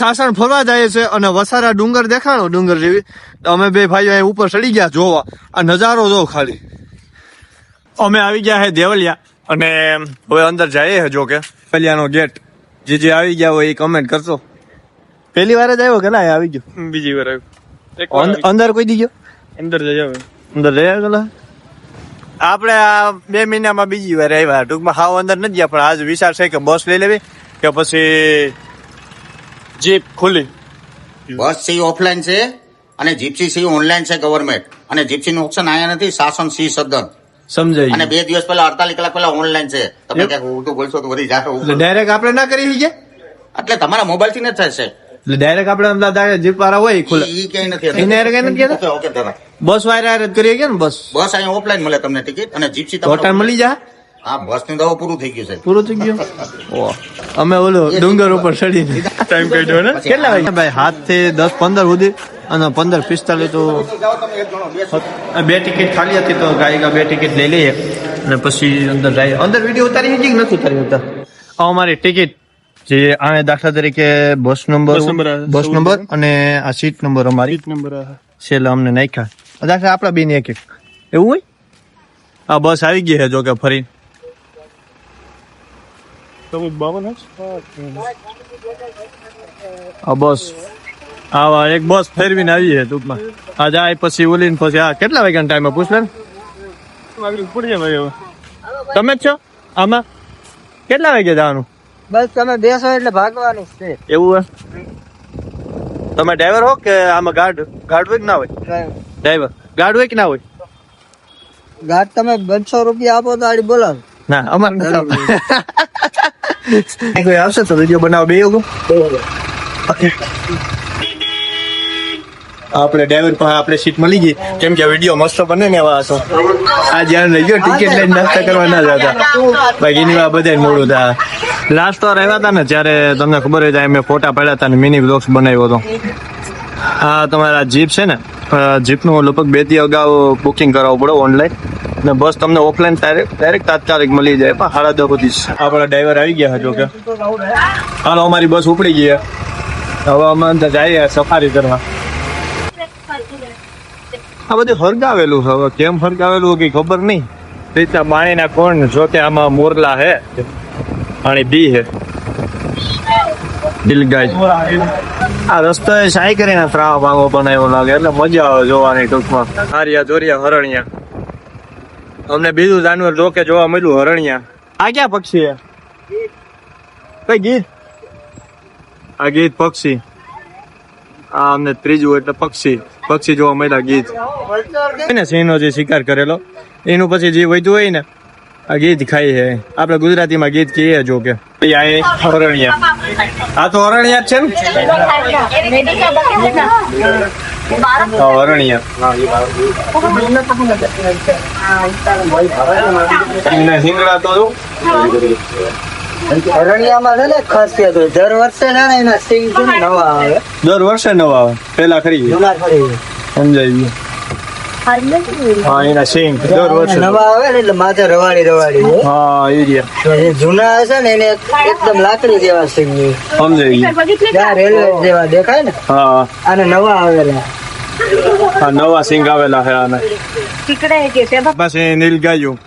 સાસણ ફરવા જાય છે અને વસારા ડુંગર દેખાણો ડુંગર જેવી તો અમે બે ભાઈઓ અહીં ઉપર ચડી ગયા જોવા. આ નજારો જો ખાલી. અમે આવી ગયા હે દેવલિયા અને હવે અંદર જઈએ છે. જો કે પેલિયાનો ગેટ જે આવી ગયા હોય એ કમેન્ટ કરશો. પહેલી વાર જ આવ્યો કે ના આવી ગયો? બીજી વાર આવ્યો. અંદર કોઈ દી ગયો? અંદર જઈ આવે. અંદર જઈ ગયેલા આપણે આ 2 મહિનામાં બીજી વાર આવ્યા. ટૂંકમાં હાવ અંદર નથી ગયા, પણ આજ વિચાર છે કે બસ લઈ લેવી કે પછી જીપ ખુલ્લી. બસ છે ઓફલાઈન છે અને જીપ્સી છે ઓનલાઈન છે ગવર્મેન્ટ. અને જીપ્સી નું ઓપ્શન આયા નથી. શાસન સી સદન સમજાય. અને 2 દિવસ પહેલા 48 કલાક પહેલા ઓનલાઈન છે. તમે ક્યાંક ઉલટું બોલશો તો વળી જાશો. ડાયરેક્ટ આપણે ના કરી શકીએ એટલે તમારા મોબાઈલ થી જ થશે. એટલે ડાયરેક્ટ આપણે અમદાવાદ જીપ વાળા હોય ખુલ્લે ઈ ક્યાંય નથી. એને કઈ નથી કહેતા. ઓકે દાદા. બસ વાયરા કરીએ કે ને બસ અહીંયા ઓફલાઈન મળે તમને ટિકિટ અને જીપ્સી હોટલ મળી જાય. હા, બસ ની દવા પૂરું થઈ ગયું છે. પૂરું થઈ ગયું. અમે ઓલો ડુંગર ઉપર ચડીને ટાઈમ કાઢ્યો ને. કેટલા વાગે ભાઈ? 7 થી 10-15 સુધી અને 15:45 તો 2 ટિકિટ ખાલી હતી તો ગાયકા 2 ટિકિટ લઈ લઈએ અને પછી અંદર જાય. અંદર વિડીયો ઉતારી છે કે નથી ઉતારી હતા? અમારી ટિકિટ જે આને દાખલા તરીકે બસ નંબર અને આ સીટ નંબર અમારી છેલ્લા અમને નાખ્યા દાખલા આપણા બેન એક એવું હોય. આ બસ આવી ગઈ છે જો કે ફરી. આ બસ આવા એક બસ ફેરવીને આવી છે ટૂંકમાં. આ જાય પછી ઓલીને પછી આ કેટલા વાગ્યાનો ટાઈમ પૂછ લે. તમે જ છો આમાં? કેટલા વાગે જવાનું? બસ તમે બેસો એટલે ભાગવાનું છે. એવું હે? તમે ડ્રાઈવર હો કે આમાં ગાર્ડ હોય કે ના હોય? ડ્રાઈવર ગાર્ડ હોય કે ના હોય? ગાઢ તમે 200 રૂપિયા આપો તો આડી બોલાવો. ના અમારે કોઈ આવશે તો વિડીયો બનાવો બે એવું. આપણે ડ્રાઈવર પાસે આપણે સીટ મળી ગઈ કેમ કે વિડીયો મસ્ત બને ને એવા હશો. આ જ્યાં લઈ ગયો ટિકિટ લઈને નાસ્તા કરવા ના જતા બાકી એની બધા મોડું થાય. લાસ્ટ વાર આવ્યા હતા ને ત્યારે તમને ખબર હોય મેં ફોટા પાડ્યા હતા ને મિની બ્લોગ્સ બનાવ્યો હતો. આ તમારા જીપ છે ને જીપનું લગભગ 2 દી અગાઉ બુકિંગ કરાવવું પડે ઓનલાઈન ને બસ તમને ઓફલાઈન ડાયરેક્ટ તાત્કાલિક મળી જાય. પણ 10:30 પછી આપણા ડ્રાઈવર આવી ગયા જો કે હાલો અમારી બસ ઉપડી ગઈ. હવે અમે અંદર જઈએ સફારી કરવા. આ બધું હરગાવેલું છે. હવે કેમ હરગાવેલું કઈ ખબર નહીં. રીતના પાણીના કોણ જો કે આમાં મોરલા હે અને બી હે દિલગાય. આ રસ્તો સાઈ કરીને ત્રાવા ભાંગો બનાવ્યો લાગે એટલે મજા આવે જોવાની. ટૂંકમાં હારિયા જોરિયા હરણિયા. અમને બીજું જાનવર જો કે જોવા મળ્યું હરણિયા. આ ક્યાં પક્ષી હે? કઈ ગીત? આ ગીત પક્ષી. આ અમને ત્રીજું એટલે પક્ષી જોવા મળ્યા ગીત. સિંહનો જે શિકાર કરેલો એનું પછી જે વધ્યું હોય ને આ ગીત ખાઈ છે. આપણે ગુજરાતીમાં ગીત કહીએ જો કે હરણિયા. આ તો હરણિયા જ છે ને હરણિયા. સિંગડા તો હરણિયામાં છે ને ખાસિયત હોય દર વર્ષે છે ને એના સિંગ છે ને નવા આવે. દર વર્ષે નવા આવે. પેલા ખરી જૂના ખરી સમજાઈ ગયું. હા એના સિંગ દર વર્ષે નવા આવે ને એટલે માથે રવાડી હોય. હા એ રહ્યા. જે જૂના હશે ને એને એકદમ લાકડી જેવા સિંગ સમજાઈ ગયું. રેલવે જેવા દેખાય ને. હા અને નવા આવેલા. હા નવા સિંગ આવેલા છે આને. પાસે નીલગાયું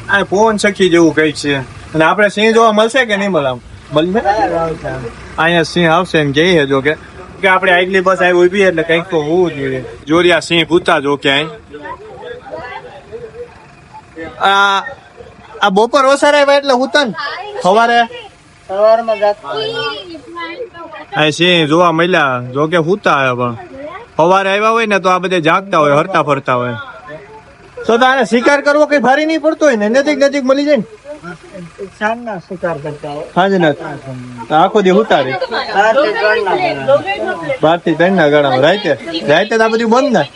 આ પવન સખી જેવું કઈક છે. અને આપણે સિંહ જોવા મળશે કે નહીં મળે? અહીંયા સિંહ આવશે એમ કહીએ જો કે આપણે આગલી બસ આવી ઉભી એટલે કઈક તો હોવું જોઈએ. જોરિયા સિંહ ભૂતા જો કે આ બપોર ઓસાર આવ્યા એટલે હુતા ને સવારે આ સિંહ જોવા મળ્યા જો કે હુતા આવ્યા પણ સવારે આવ્યા હોય ને તો આ બધા જાગતા હોય હરતા ફરતા હોય. તો આને શિકાર કરવો કઈ ભારી નહીં પડતો હોય ને નજીક મળી જાય ને. સાંજના શિકાર કરતા હોય. હાજ ના આખો દી ઉતારે 12 થી 3 ના ગાળામાં રાતે આ બધું બંધ ના.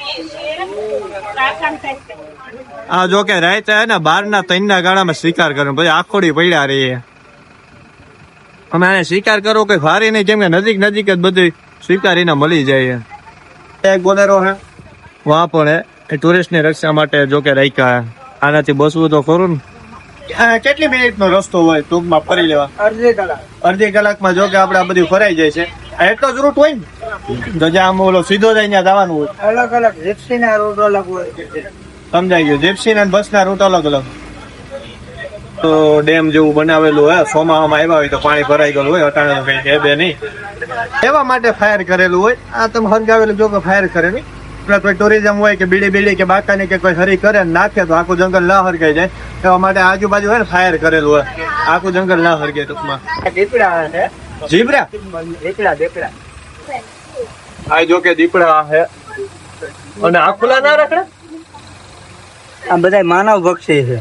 આ જો કે રાતે ને 12 ના 3 ના ગાળામાં શિકાર કરે પછી આખોડી પડ્યા રહીએ. અમે આને શિકાર કરવો કઈ ભારી નહીં કેમ કે નજીક જ બધું શિકારીને મળી જાય. એક બોલેરો હે વહાં પણ હે ટુરિસ્ટ ની રક્ષા માટે જો કે રાખ્યા. આનાથી બસવું તો ખરું ને. કેટલી મિનિટ નો રસ્તો હોય ટૂંકમાં ફરી લેવા? અડધી કલાક. અડધી કલાકમાં જો કે આપણે આ બધું ફરાઈ જાય છે. એટલો જ રૂટ હોય ને તો જ્યાં આમ ઓલો સીધો જાય ત્યાં જવાનું હોય. અલગ અલગ જીપ્સી ના રૂટ અલગ હોય. સમજાઈ ગયું. જીપ્સી ના બસ ના રૂટ અલગ અલગ. તો ડેમ જેવું બનાવેલું હોય, ચોમાસામાં આવ્યા હોય તો પાણી ભરાઈ ગયેલું હોય, અટાણે કઈ છે બે નહીં, એવા માટે ફાયર કરેલું હોય. આ તમે હરગાવેલું જો કે ફાયર કરેલું. કોઈ ટુરિઝમ હોય કે બીડી કે બાકાની કે કોઈ હરી કરે નાખે તો આખું જંગલ ના હરગાઈ જાય, એવા માટે આજુબાજુ હોય ને ફાયર કરેલું હોય, આખું જંગલ ના હરગે ટૂંકમાં. દીપડા છે. જીબ્રા દીપડા આ જો કે દીપડા છે. અને આ ખુલ્લા ના રખડે. આ બધા માનવ ભક્ષી છે.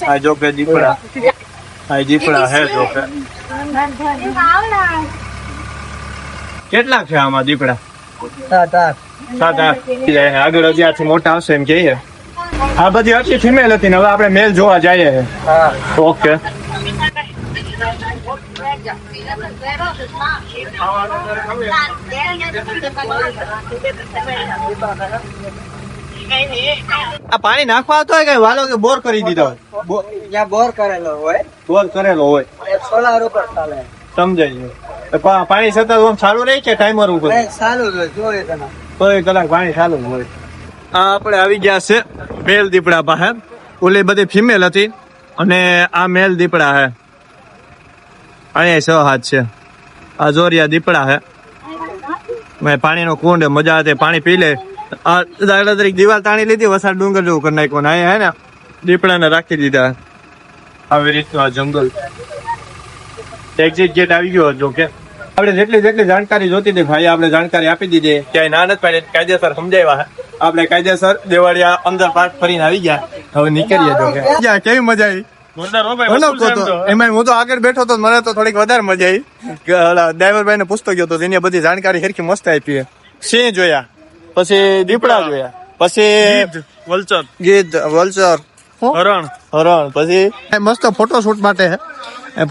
આ જો કે દીપડા, આ દીપડા હે જો કે. કેટલા છે આમાં દીપડા? 7-8. આગળ હજી મોટા હશે એમ કહીએ. આ બધી હતી ફિમેલ હતી ને હવે આપણે મેલ જોવા જઈએ. હા. ઓકે. આ પાણી નાખવા આવતો હોય કઈ વાલો કે બોર કરી દીધો હોય? ત્યાં બોર કરેલો હોય, બોર કરેલો હોય. સોલાર ઉપર ચાલે. સમજાય ગયું. પાણી સતત આમ ચાલુ રહે કે ટાઈમર ઉપર? સારું છે, જોઈએ તમે. 1 કલાક પાણી ચાલુ જ હોય. આ આપણે આવી ગયા છે મેલ દીપડા પાસે. ઓલી બધી ફિમેલ હતી અને આ મેલ દીપડા છે. અહીંયા 6 હાથ છે. આ જોરિયા દીપડા છે. પાણીનો કુંડ મજા આવે, પાણી પી લે. આ દાખલા તરીકે દિવાલ તાણી લીધી, વસાડ ડુંગર જેવું કરી નાખ્યું. અહીંયા હે ને દીપડાને રાખી દીધા આવી રીતનું. આ જંગલ એક્ઝિટ ગેટ આવી ગયો જો કે. આપણે જેટલી જાણકારી જોતી હતી ભાઈ આપણે જાણકારી આપી દીધી. ક્યાંય ના નથી પાડી, કાયદેસર સમજાવ્યા. આપણે કાયદેસર દેવાળિયા અંદર પાર્ક ફરીને આવી ગયા. હવે નીકળીએ જો કે. કેવી મજા આવી? એમાં હું તો આગળ બેઠો તો મને તો થોડીક વધારે મજા આવી. ડ્રાઈવર ભાઈ ને પૂછતો ગયો તો એની બધી જાણકારી સરખી મસ્ત આપી. સિંહ જોયા, પછી દીપડા જોયા, પછી વલચર, ગીધ, વલચર, હરણ, પછી મસ્ત ફોટોશૂટ માટે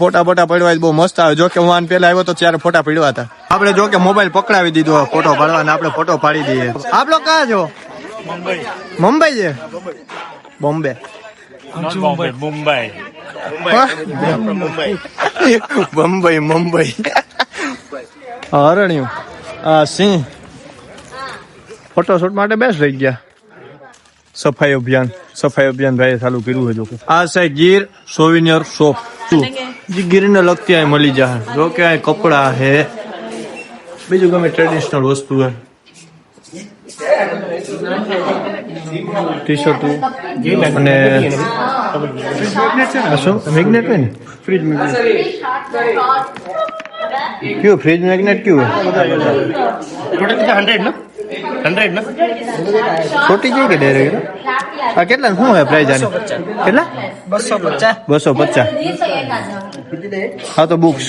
ફોટા પડવા બહુ મસ્ત આવે. જો કે હું આને પેલા આવ્યો તો ત્યારે ફોટા પડ્યા હતા. આપણે જો કે મોબાઈલ પકડાવી દીધો ફોટો પાડવાના, આપણે ફોટો પાડી દઈએ. આપ લોકો ક્યાં છો? મુંબઈ છે? બોમ્બે મુંબઈ હરણ્યું. આ સિંહ ફોટોશૂટ માટે બેસ્ટ રહી ગયા. સફાઈ અભિયાન ભાઈ ચાલુ કર્યું છે. આ છે ગીર સોવિનિયર શોપ. ગીર ને લગતી આ મળી જાય. જો કે આ કપડા હે, બીજું ગમે ટ્રેડિશનલ વસ્તુ હે, ટી શર્ટ અને મેગ્નેટ હોય ને, ફ્રીજ મેગ્નેટ. કયું ફ્રીજ મેગ્નેટ કયું? 100 છોટી જઈ કે ડાયરેક્ટ? આ કેટલા શું હોય પ્રાઇઝ આની? કેટલા? 250. હા તો બુક્સ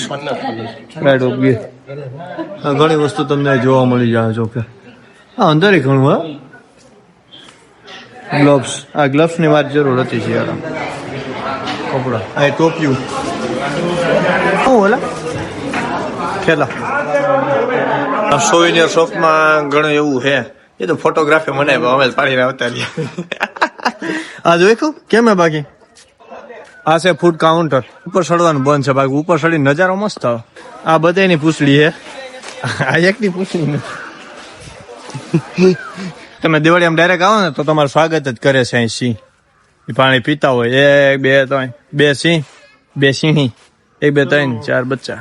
રાઈટ ઓફ ગીર. ઘણી વસ્તુ તમને જોવા મળી જાય. જો કે હા અંદર ઘણું હા. ગ્લોવ્સ, આ ગ્લોવ્સ ની વાત જરૂર હતી છે યાર. કપડા, આ ટોપિયું શું ઓલા ખેલા. સોવિનિયર શોપમાં ઘણું એવું છે. એ તો ફોટોગ્રાફી મને અમે પાડીને આવતા રહ્યા. આ જોઈ કેમ હે બાકી? આ છે ફૂડ કાઉન્ટર. ઉપર ચડવાનું બંધ છે બાકી ઉપર ચડી નજારો મસ્ત આવે. આ બધાની પૂછડી છે, આ એકની પૂછડી નથી. તમે દિવાળીમાં ડાયરેક્ટ આવો ને તો તમારું સ્વાગત જ કરે છે. અહીં સિંહ પાણી પીતા હોય. 1 2 3 2 સિંહ, 2 સિંહી, 1 2 3 4 બચ્ચા.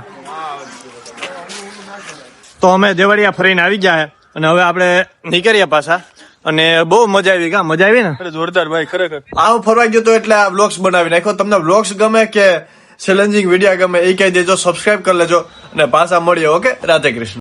તો અમે દેવળિયા ફરીને આવી ગયા અને હવે આપણે નીકળ્યા પાછા. અને બહુ મજા આવી. કા મજા આવી ને? જોરદાર ભાઈ, ખરેખર. આવું ફરવા ગયો તો એટલે આ વ્લોગ્સ બનાવી નાખ્યો. તમને વ્લોગ્સ ગમે કે ચેલેન્જિંગ વિડીયો ગમે એ કહી દેજો, સબસ્ક્રાઇબ કરી લેજો અને પાછા મળીએ. ઓકે, રાધે કૃષ્ણ.